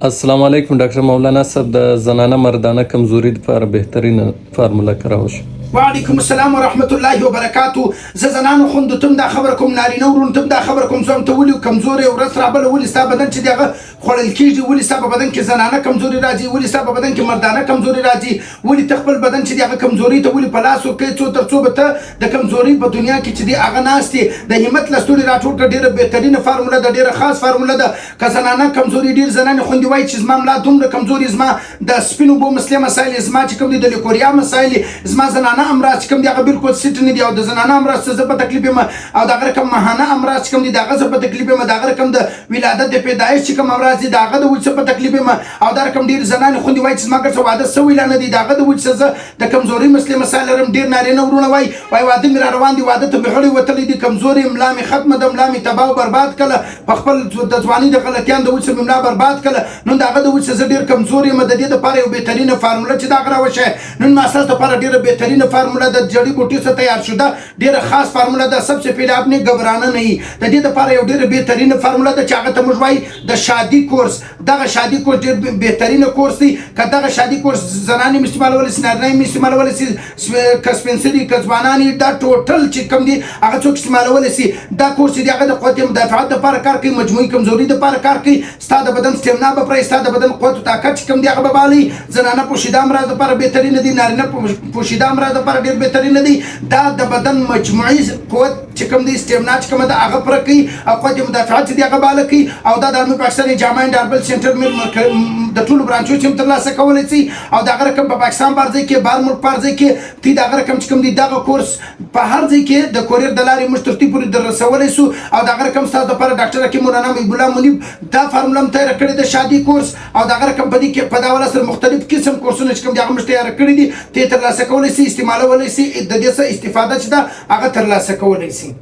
السلام علیکم ډاکټر مولانا صاحب د زنانه مردانه کمزوري لپاره بهترینه فارموله کراوه شو. وعلیکم السلام ورحمت الله وبرکاته. زه زنانو خوندو تم دا خبر کوم، نارینه ورونو تم دا خبر کوم، زوم ته ولي کمزوري او رس رابله ولي ستا بدن چې دغه خوړل کېږي، ولي ستا په بدن کې زنانه کمزوري راځي، ولي ستا په بدن کې مردانه کمزوري راځي، ولي ته خپل بدن چې دغه کمزوري ته ولي په لاس ورکوې څو تر څو به ته د کمزوري په دنیا کې چې دی هغه ناست یې. د همت لستوړي راټول کړه، ډېره بهترینه فارموله ده، ډېره خاص فارموله ده. که زنانه کمزوري ډېر زنانې خوندې وایي چې زما ملا دومره کمزوري، زما د سپینو اوبو مسلې مسایل، زما چې کوم دي د لیکوریا مسایل، زما زنانه امراض چې کوم دي هغه بالکل سیټ نه دي، او د زنانه امراض څه زه په تکلیف یم، او د هغه رقم ماهانه امراض چې کوم دي د هغه زه په تکلیف یم، د هغه رقم د ولادت د پیدایش چې کوم امراض دي د هغه د وجې څه په تکلیف یم، او دا رقم ډېر زنانې خوندې وایي چې زما ګډ څه واده سوی لا نه دی، د هغه د وجې څه زه د کمزوري مسلې مسایل لرم. ډېر نارینه ورونه وایي واده مې را روان دي، واده ته مې غړی وتلی دي، کمزوري ملا مې ختمه ده، ملا مې تباه او برباد کړله، په خپل د ځوانۍ د غلطیانو د وجې مې ملا برباد کړله، نن د هغه د وجې زه ډېر کمزوري یم. د دې دپاره یو بهترینه فارموله چې دا راوښیه، نن ما ستاسو دپاره ډېره بهترینه فارموله د جړی بوټي څخه تیار شده، ډېره خاص فارموله ده. सबसे पहले आपने घबराना नहीं. د دې دپاره یو ډېره بهترینه فارموله ده چې هغه ته موږ وایي د شادي کورس. دغه شادي کورس ډېر بهترینه کورس دی. که دغه شادي کورس زنانې هم استعمالولی سي، نارینه هم استعمالولی سي، که سپین سري که ځوانان دا ټوټل چې کوم دي هغه څوک استعمالولی سي. دا کورس چې دی هغه د قوت مدافعت دپاره کار کوي، مجموعي کمزوري دپاره کار کوي، ستا د بدن سټیمنا به پرې، ستا د بدن قوت و طاقت چې کوم دی هغه به بالي. زنانه پوشیده امراض دپاره بهترینه دي، نارینه پوشیده امراض دپاره ډېر بهترینه دي. دا د بدن مجموعي قوت چې کوم دی سټیمنا چې کومه ده هغه پوره کوي، او قوت مدافعت چې دی هغه باله کوي. او دا د علمي پاکستان جامع اینډ هربل سنټر د ټولو برانچو چې هم ترلاسه کولی شي، او د هغه رقم په پاکستان په هر ځای کې، بهر ملک په هر ځای کې تی د هغه رقم چې کوم دی دغه کورس په هر ځای کې د کوریر د لارې موږ ترتیب پورې در رسولی سو. او د هغه رقم ستاسو دپاره ډاکټر حکیم مولانا محب الله منیب دا فارموله هم تیاره کړې ده، شادي کورس. او د هغه رقم په دې کې په دا حواله سره مختلف قسم کورسونه چې کوم دي هغه موږ تیاره کړي دي، ته یې ترلاسه کولی سي، استعمالولی سي، د دې څه استفاده چې ده هغه ترلاسه کولی سي.